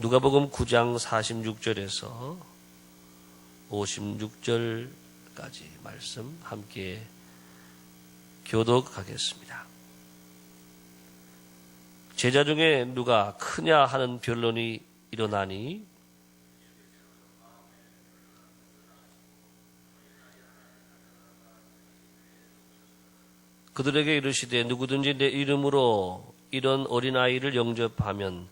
누가복음 9장 46절에서 56절까지 말씀 함께 교독하겠습니다. 제자 중에 누가 크냐 하는 변론이 일어나니 그들에게 이르시되 누구든지 내 이름으로 이런 어린아이를 영접하면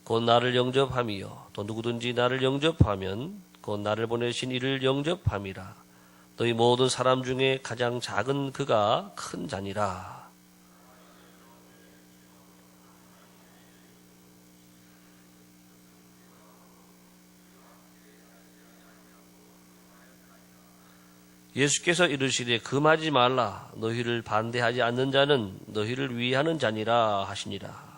곧 나를 영접함이요 또 누구든지 나를 영접하면 곧 나를 보내신 이를 영접함이라. 너희 모든 사람 중에 가장 작은 그가 큰 자니라. 예수께서 이르시되 금하지 말라. 너희를 반대하지 않는 자는 너희를 위하는 자니라 하시니라.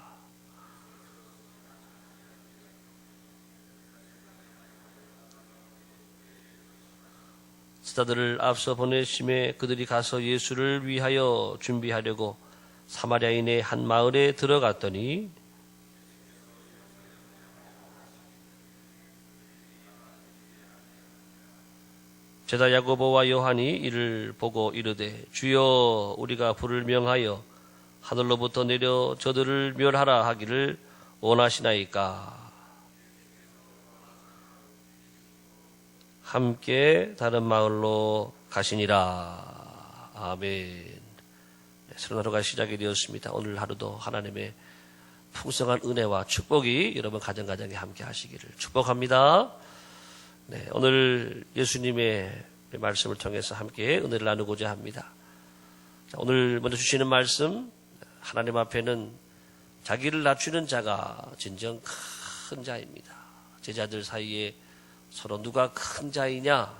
스타들을 앞서 보내심에 그들이 가서 예수를 위하여 준비하려고 사마리아인의 한 마을에 들어갔더니 제자 야고보와 요한이 이를 보고 이르되 주여 우리가 불을 명하여 하늘로부터 내려 저들을 멸하라 하기를 원하시나이까. 함께 다른 마을로 가시니라. 아멘. 새로운 하루가 시작이 되었습니다. 오늘 하루도 하나님의 풍성한 은혜와 축복이 여러분 가정가정에 함께 하시기를 축복합니다. 네, 오늘 예수님의 말씀을 통해서 함께 은혜를 나누고자 합니다. 자, 오늘 먼저 주시는 말씀, 하나님 앞에는 자기를 낮추는 자가 진정 큰 자입니다. 제자들 사이에 서로 누가 큰 자이냐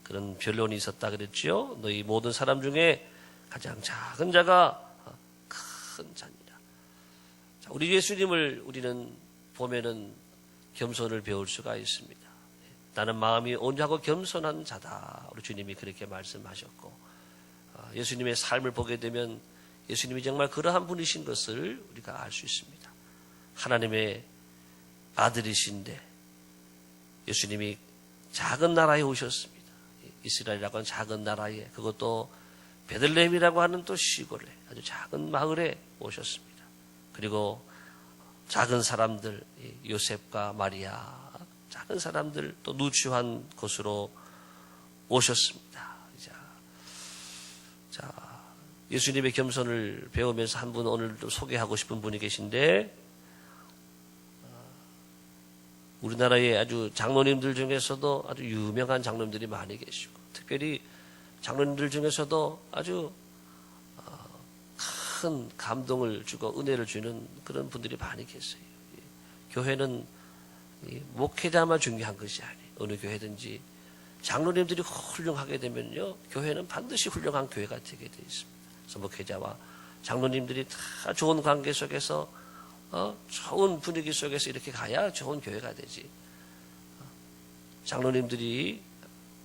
그런 변론이 있었다 그랬죠. 너희 모든 사람 중에 가장 작은 자가 큰 자니라. 자, 우리 예수님을 우리는 보면은 겸손을 배울 수가 있습니다. 나는 마음이 온유하고 겸손한 자다. 우리 주님이 그렇게 말씀하셨고 예수님의 삶을 보게 되면 예수님이 정말 그러한 분이신 것을 우리가 알 수 있습니다. 하나님의 아들이신데 예수님이 작은 나라에 오셨습니다. 이스라엘이라고 하는 작은 나라에, 그것도 베들레헴이라고 하는 또 시골에 아주 작은 마을에 오셨습니다. 그리고 작은 사람들, 요셉과 마리아, 작은 사람들 또 누추한 곳으로 오셨습니다. 자, 예수님의 겸손을 배우면서 한 분 오늘 또 소개하고 싶은 분이 계신데, 우리나라의 아주 장로님들 중에서도 아주 유명한 장로님들이 많이 계시고, 특별히 장로님들 중에서도 아주 큰 감동을 주고 은혜를 주는 그런 분들이 많이 계세요. 교회는 목회자만 중요한 것이 아니에요. 어느 교회든지 장로님들이 훌륭하게 되면요, 교회는 반드시 훌륭한 교회가 되게 되어 있습니다. 그래서 목회자와 장로님들이 다 좋은 관계 속에서 좋은 분위기 속에서 이렇게 가야 좋은 교회가 되지. 장로님들이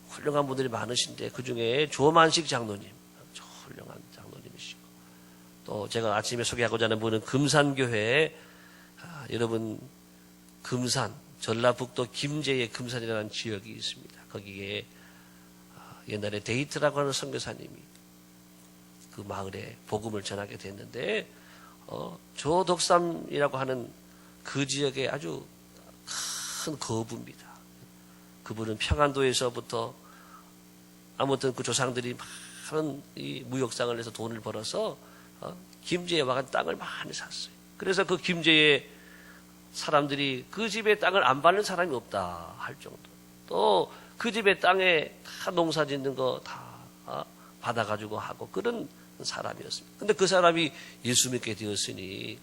훌륭한 분들이 많으신데 그 중에 조만식 장로님 훌륭한 장로님이시고, 또 제가 아침에 소개하고자 하는 분은 금산교회, 여러분 금산 전라북도 김제의 금산이라는 지역이 있습니다. 거기에 옛날에 데이트라고 하는 선교사님이 그 마을에 복음을 전하게 됐는데 조덕삼이라고 하는 그 지역에 아주 큰 거부입니다. 그분은 평안도에서부터 아무튼 그 조상들이 많은 이 무역상을 해서 돈을 벌어서 김제에 와간 땅을 많이 샀어요. 그래서 그 김제에 사람들이 그 집의 땅을 안 받는 사람이 없다 할 정도. 또 그 집의 땅에 다 농사 짓는 거 다 받아가지고 하고 그런 사람이었습니다. 근데 그 사람이 예수 믿게 되었으니,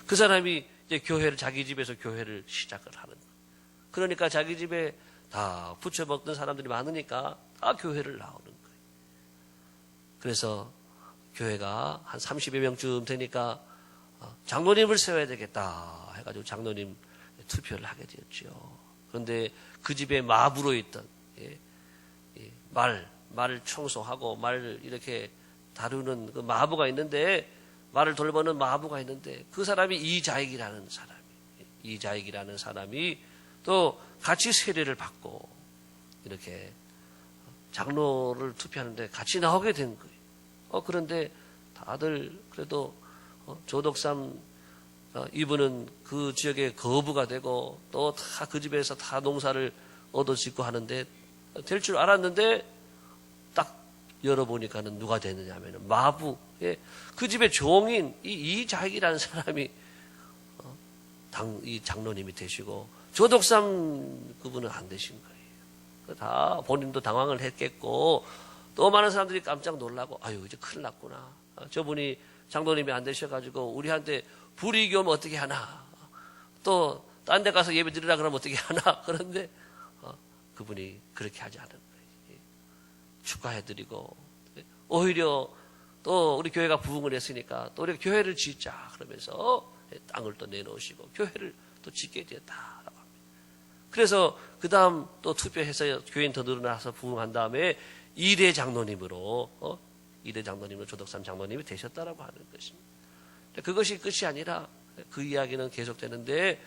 그 사람이 이제 교회를, 자기 집에서 교회를 시작을 하는 거예요. 그러니까 자기 집에 다 부쳐 먹던 사람들이 많으니까 다 교회를 나오는 거예요. 그래서 교회가 한 30여 명쯤 되니까 장로님을 세워야 되겠다 해가지고 장로님 투표를 하게 되었죠. 그런데 그 집에 마부로 있던 말을 청소하고 말을 이렇게 다루는 그 마부가 있는데, 말을 돌보는 마부가 있는데 그 사람이 이자익이라는 사람이, 이자익이라는 사람이 또 같이 세례를 받고 이렇게 장로를 투표하는데 같이 나오게 된 거예요. 그런데 다들 그래도 조덕삼 이분은 그 지역에 거부가 되고 또 다 그 집에서 다 농사를 얻어 짓고 하는데 될 줄 알았는데 딱 열어보니까는 누가 됐느냐 하면은 마부, 그 집의 종인 이자익이라는 사람이 이 장로님이 되시고 조덕삼 그분은 안 되신 거예요. 다 본인도 당황을 했겠고 또 많은 사람들이 깜짝 놀라고 아유 이제 큰일 났구나. 저분이 장로님이 안 되셔가지고 우리한테 불이익이 오면 어떻게 하나. 또 딴 데 가서 예배 드리라 그러면 어떻게 하나. 그런데 그분이 그렇게 하지 않은 거예요. 축하해드리고 오히려 또 우리 교회가 부흥을 했으니까 또 우리가 교회를 짓자 그러면서 땅을 또 내놓으시고 교회를 또 짓게 되었다라고 합니다. 그래서 그 다음 또 투표해서 교인 더 늘어나서 부흥한 다음에 2대 장로님으로 조덕삼 장로님이 되셨다라고 하는 것입니다. 그것이 끝이 아니라 그 이야기는 계속되는데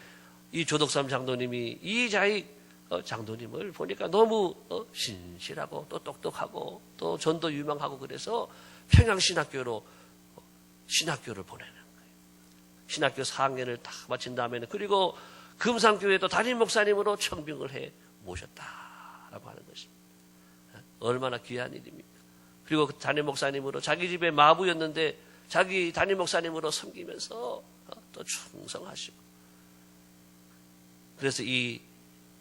이 조덕삼 장로님이 이자익 장로님을 보니까 너무 신실하고 또 똑똑하고 또 전도 유망하고 그래서 평양신학교로 신학교를 보내는 거예요. 신학교 4학년을 다 마친 다음에는 그리고 금산교회도 담임 목사님으로 청빙을 해 모셨다라고 하는 것입니다. 얼마나 귀한 일입니까? 그리고 그 담임 목사님으로 자기 집에 마부였는데 자기 담임 목사님으로 섬기면서 또 충성하시고 그래서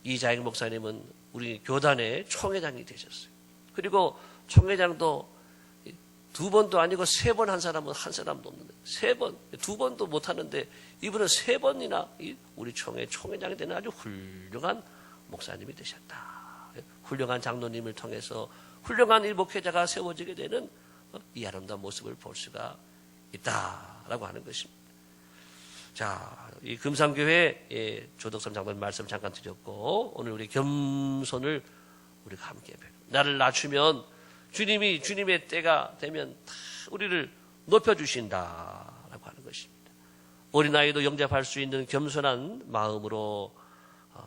이자익 목사님은 우리 교단의 총회장이 되셨어요. 그리고 총회장도 2번도 아니고 3번 한 사람은 한 사람도 없는데 3번, 2번도 못하는데 이분은 3번이나 우리 총회장이 되는 아주 훌륭한 목사님이 되셨다. 훌륭한 장로님을 통해서 훌륭한 이 목회자가 세워지게 되는 이 아름다운 모습을 볼 수가 있다라고 하는 것입니다. 자, 이 금산교회 조덕삼 장로님 말씀 잠깐 드렸고 오늘 우리 겸손을 우리가 함께 배워. 나를 낮추면 주님의 때가 되면 다 우리를 높여주신다라고 하는 것입니다. 어린아이도 영접할 수 있는 겸손한 마음으로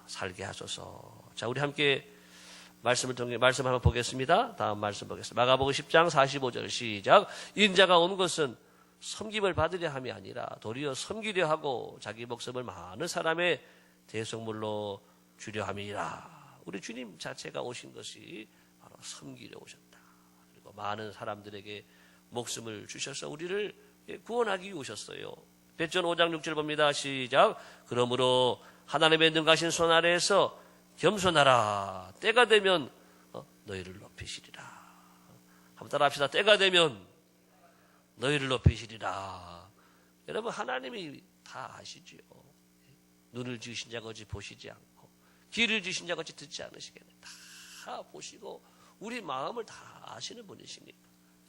살게 하소서. 자, 우리 함께 말씀을 통해 말씀 한번 보겠습니다. 다음 말씀 보겠습니다. 마가복음 10장 45절 시작. 인자가 온 것은 섬김을 받으려 함이 아니라 도리어 섬기려 하고 자기 목숨을 많은 사람의 대속물로 주려 함이니라. 우리 주님 자체가 오신 것이 바로 섬기려 오셨다. 그리고 많은 사람들에게 목숨을 주셔서 우리를 구원하기 위해 오셨어요. 베드로 5장 6절 봅니다. 시작. 그러므로 하나님의 능하신 손 아래에서 겸손하라. 때가 되면 너희를 높이시리라. 한번 따라 합시다. 때가 되면 너희를 높이시리라. 여러분 하나님이 다 아시지요. 눈을 지으신 자가 어찌 보시지 않고 귀를 지으신 자가 어찌 듣지 않으시겠네. 다 보시고 우리 마음을 다 아시는 분이시니까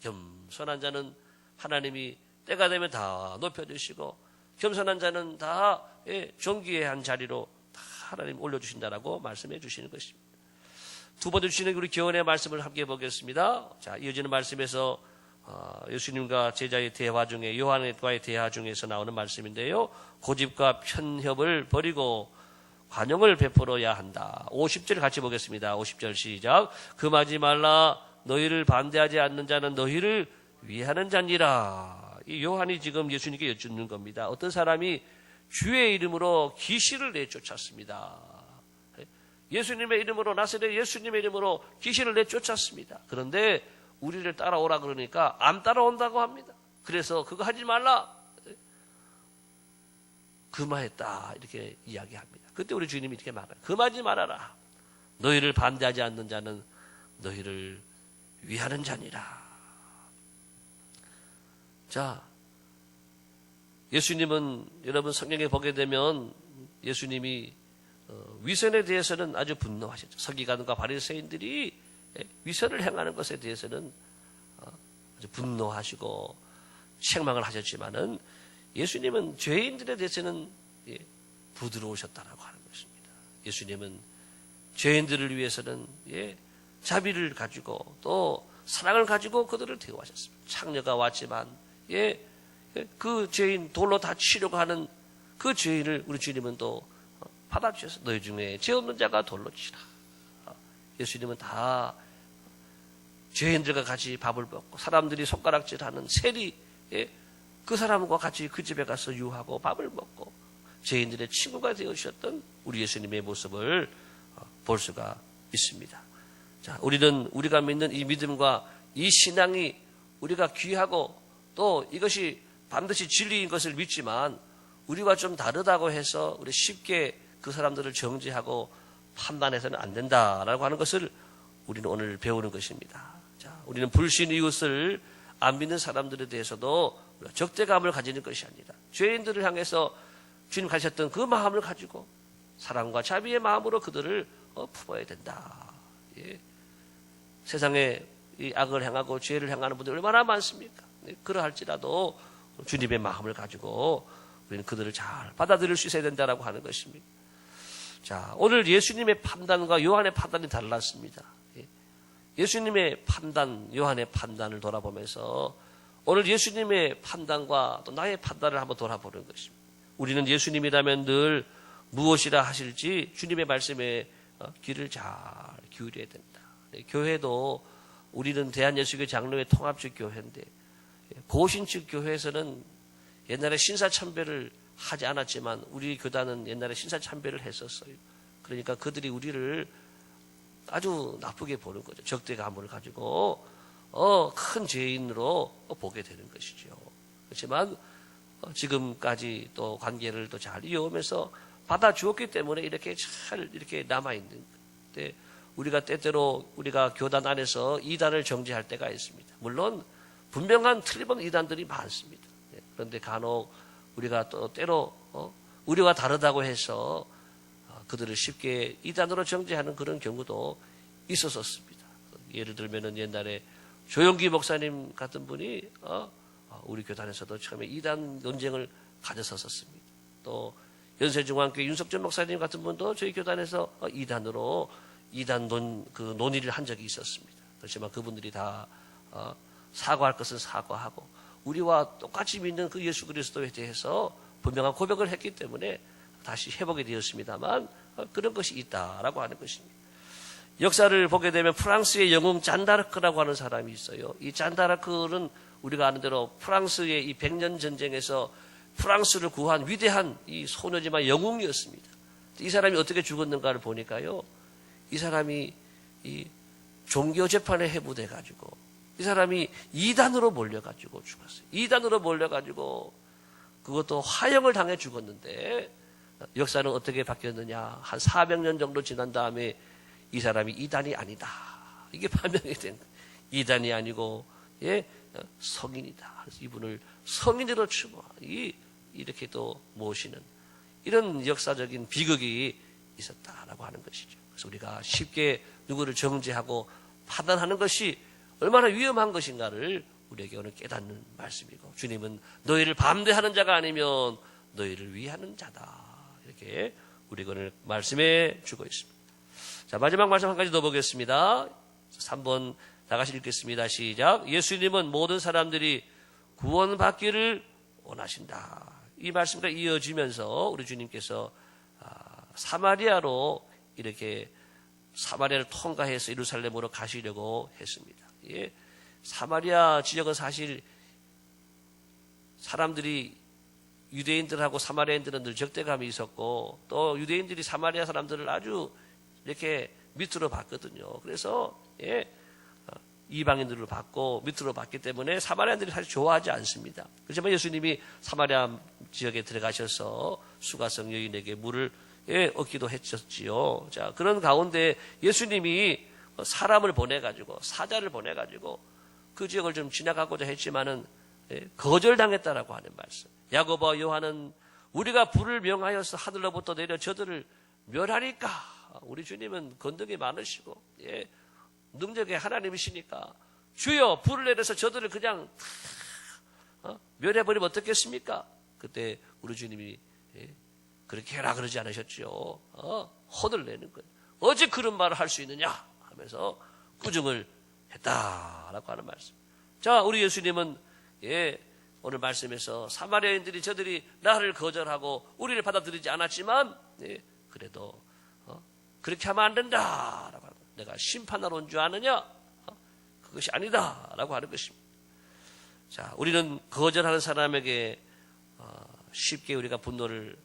겸손한 자는 하나님이 때가 되면 다 높여주시고 겸손한 자는 다 존귀한 자리로 다 하나님 올려주신다라고 말씀해 주시는 것입니다. 두 번째 주시는 우리 교훈의 말씀을 함께 보겠습니다. 자, 이어지는 말씀에서 예수님과 제자의 대화 중에 요한과의 대화 중에서 나오는 말씀인데요. 고집과 편협을 버리고 관용을 베풀어야 한다. 50절 같이 보겠습니다. 50절 시작. 금하지 말라. 너희를 반대하지 않는 자는 너희를 위하는 자니라. 이 요한이 지금 예수님께 여쭙는 겁니다. 어떤 사람이 주의 이름으로 귀신을 내쫓았습니다. 예수님의 이름으로 나사렛 예수님의 이름으로 귀신을 내쫓았습니다. 그런데 우리를 따라오라 그러니까 안 따라온다고 합니다. 그래서 그거 하지 말라. 금하했다. 이렇게 이야기합니다. 그때 우리 주님이 이렇게 말해요. 금하지 말아라. 너희를 반대하지 않는 자는 너희를 위하는 자니라. 자, 예수님은 여러분 성경에 보게 되면 예수님이 위선에 대해서는 아주 분노하셨죠. 서기관과 바리새인들이 위선을 행하는 것에 대해서는 아주 분노하시고 책망을 하셨지만은 예수님은 죄인들에 대해서는 부드러우셨다라고 하는 것입니다. 예수님은 죄인들을 위해서는 자비를 가지고 또 사랑을 가지고 그들을 대우하셨습니다. 창녀가 왔지만 그 죄인 돌로 다치려고 하는 그 죄인을 우리 주님은 또 받아주셔서 너희 중에 죄 없는 자가 돌로 치라. 예수님은 다 죄인들과 같이 밥을 먹고 사람들이 손가락질하는 세리 그 사람과 같이 그 집에 가서 유하고 밥을 먹고 죄인들의 친구가 되어주셨던 우리 예수님의 모습을 볼 수가 있습니다. 자, 우리가 믿는 이 믿음과 이 신앙이 우리가 귀하고 또 이것이 반드시 진리인 것을 믿지만 우리와 좀 다르다고 해서 우리 쉽게 그 사람들을 정죄하고 판단해서는 안 된다라고 하는 것을 우리는 오늘 배우는 것입니다. 자, 우리는 불신 이웃을 안 믿는 사람들에 대해서도 적대감을 가지는 것이 아니라 죄인들을 향해서 주님 가셨던 그 마음을 가지고 사랑과 자비의 마음으로 그들을 품어야 된다. 예. 세상에 이 악을 행하고 죄를 행하는 분들이 얼마나 많습니까? 그러할지라도 주님의 마음을 가지고 우리는 그들을 잘 받아들일 수 있어야 된다라고 하는 것입니다. 자, 오늘 예수님의 판단과 요한의 판단이 달랐습니다. 예수님의 판단, 요한의 판단을 돌아보면서 오늘 예수님의 판단과 또 나의 판단을 한번 돌아보는 것입니다. 우리는 예수님이라면 늘 무엇이라 하실지 주님의 말씀에 귀를 잘 기울여야 된다. 교회도 우리는 대한예수교 장로회 통합적 교회인데 고신측 교회에서는 옛날에 신사참배를 하지 않았지만 우리 교단은 옛날에 신사참배를 했었어요. 그러니까 그들이 우리를 아주 나쁘게 보는 거죠. 적대감을 가지고 큰 죄인으로 보게 되는 것이죠. 그렇지만 지금까지 또 관계를 또 잘 이어오면서 받아주었기 때문에 이렇게 잘 이렇게 남아있는 건데 우리가 때때로 우리가 교단 안에서 이단을 정죄할 때가 있습니다. 물론 분명한 틀림없는 이단들이 많습니다. 그런데 간혹 우리가 또 때로 우리와 다르다고 해서 그들을 쉽게 이단으로 정죄하는 그런 경우도 있었습니다. 예를 들면은 옛날에 조용기 목사님 같은 분이 우리 교단에서도 처음에 이단 논쟁을 가졌었습니다. 또 연세중앙교회 윤석전 목사님 같은 분도 저희 교단에서 이단으로 이단 논의를 한 적이 있었습니다. 그렇지만 그분들이 다 사과할 것은 사과하고 우리와 똑같이 믿는 그 예수 그리스도에 대해서 분명한 고백을 했기 때문에 다시 회복이 되었습니다만 그런 것이 있다라고 하는 것입니다. 역사를 보게 되면 프랑스의 영웅 잔다르크라고 하는 사람이 있어요. 이 잔다르크는 우리가 아는 대로 프랑스의 이 100년 전쟁에서 프랑스를 구한 위대한 이 소녀지만 영웅이었습니다. 이 사람이 어떻게 죽었는가를 보니까요. 이 사람이 이 종교 재판에 해부돼 가지고 이 사람이 이단으로 몰려 가지고 죽었어요. 이단으로 몰려 가지고 그것도 화형을 당해 죽었는데 역사는 어떻게 바뀌었느냐? 한 400년 정도 지난 다음에 이 사람이 이단이 아니다. 이게 판명이 된 거예요. 이단이 아니고 성인이다. 그래서 이분을 성인으로 추모 이렇게 또 모시는 이런 역사적인 비극이 있었다라고 하는 것이죠. 그래서 우리가 쉽게 누구를 정죄하고 판단하는 것이 얼마나 위험한 것인가를 우리에게 오늘 깨닫는 말씀이고 주님은 너희를 반대하는 자가 아니면 너희를 위하는 자다. 이렇게 우리에게 오늘 말씀해 주고 있습니다. 자, 마지막 말씀 한 가지 더 보겠습니다. 3번 다 같이 읽겠습니다. 시작. 예수님은 모든 사람들이 구원받기를 원하신다. 이 말씀과 이어지면서 우리 주님께서 사마리아로 이렇게 사마리아를 통과해서 예루살렘으로 가시려고 했습니다. 예, 사마리아 지역은 사실 사람들이 유대인들하고 사마리아인들은 늘 적대감이 있었고 또 유대인들이 사마리아 사람들을 아주 이렇게 밑으로 봤거든요. 그래서 이방인들을 받고 밑으로 봤기 때문에 사마리아인들이 사실 좋아하지 않습니다. 그렇지만 예수님이 사마리아 지역에 들어가셔서 수가성 여인에게 물을 얻기도 했었지요. 자, 그런 가운데 예수님이 사람을 보내가지고 사자를 보내가지고 그 지역을 좀 지나가고자 했지만은 거절당했다라고 하는 말씀. 야고보와 요한은 우리가 불을 명하여서 하늘로부터 내려 저들을 멸하니까 우리 주님은 건덕이 많으시고 능력의 하나님이시니까 주여 불을 내려서 저들을 그냥 멸해버리면 어떻겠습니까? 그때 우리 주님이 그렇게 해라 그러지 않으셨죠. 혼을 내는 거예요. 어찌 그런 말을 할 수 있느냐 하면서 꾸중을 했다라고 하는 말씀. 자, 우리 예수님은 오늘 말씀에서 사마리아인들이 저들이 나를 거절하고 우리를 받아들이지 않았지만 그래도 그렇게 하면 안 된다라고 하는, 내가 심판하러 온 줄 아느냐? 그것이 아니다라고 하는 것입니다. 자, 우리는 거절하는 사람에게 쉽게 우리가 분노를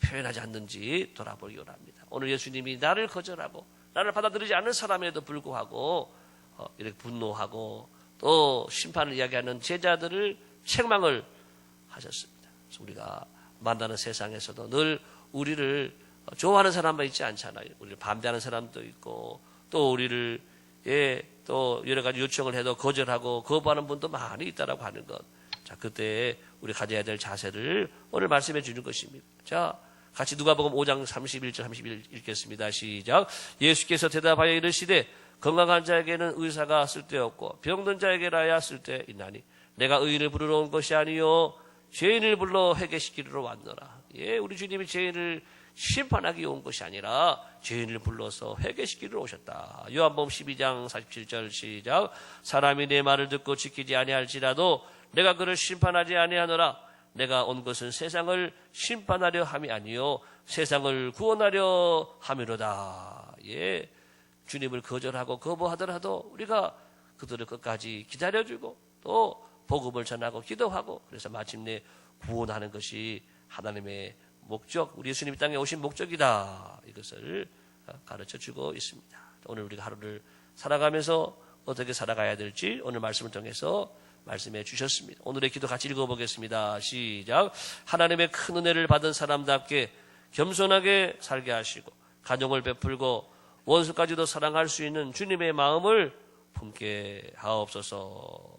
표현하지 않는지 돌아보기 원합니다. 오늘 예수님이 나를 거절하고 나를 받아들이지 않는 사람에도 불구하고 이렇게 분노하고 또 심판을 이야기하는 제자들을 책망을 하셨습니다. 그래서 우리가 만나는 세상에서도 늘 우리를 좋아하는 사람만 있지 않잖아요. 우리를 반대하는 사람도 있고 또 우리를 또 여러 가지 요청을 해도 거절하고 거부하는 분도 많이 있다라고 하는 것. 자, 그때 우리 가져야 될 자세를 오늘 말씀해 주는 것입니다. 자, 같이 누가복음 5장 31절 31 읽겠습니다. 시작. 예수께서 대답하여 이르시되 건강한 자에게는 의사가 쓸데없고 병든 자에게라야 쓸데있나니 내가 의인을 부르러 온 것이 아니요 죄인을 불러 회개시키러 왔노라. 예, 우리 주님이 죄인을 심판하기 온 것이 아니라 죄인을 불러서 회개시키러 오셨다. 요한복음 12장 47절 시작. 사람이 내 말을 듣고 지키지 아니할지라도 내가 그를 심판하지 아니하노라. 내가 온 것은 세상을 심판하려 함이 아니요 세상을 구원하려 함이로다. 예, 주님을 거절하고 거부하더라도 우리가 그들을 끝까지 기다려주고 또 복음을 전하고 기도하고 그래서 마침내 구원하는 것이 하나님의 목적, 우리 예수님이 땅에 오신 목적이다. 이것을 가르쳐주고 있습니다. 오늘 우리가 하루를 살아가면서 어떻게 살아가야 될지 오늘 말씀을 통해서 말씀해 주셨습니다. 오늘의 기도 같이 읽어보겠습니다. 시작. 하나님의 큰 은혜를 받은 사람답게 겸손하게 살게 하시고 가정을 베풀고 원수까지도 사랑할 수 있는 주님의 마음을 품게 하옵소서.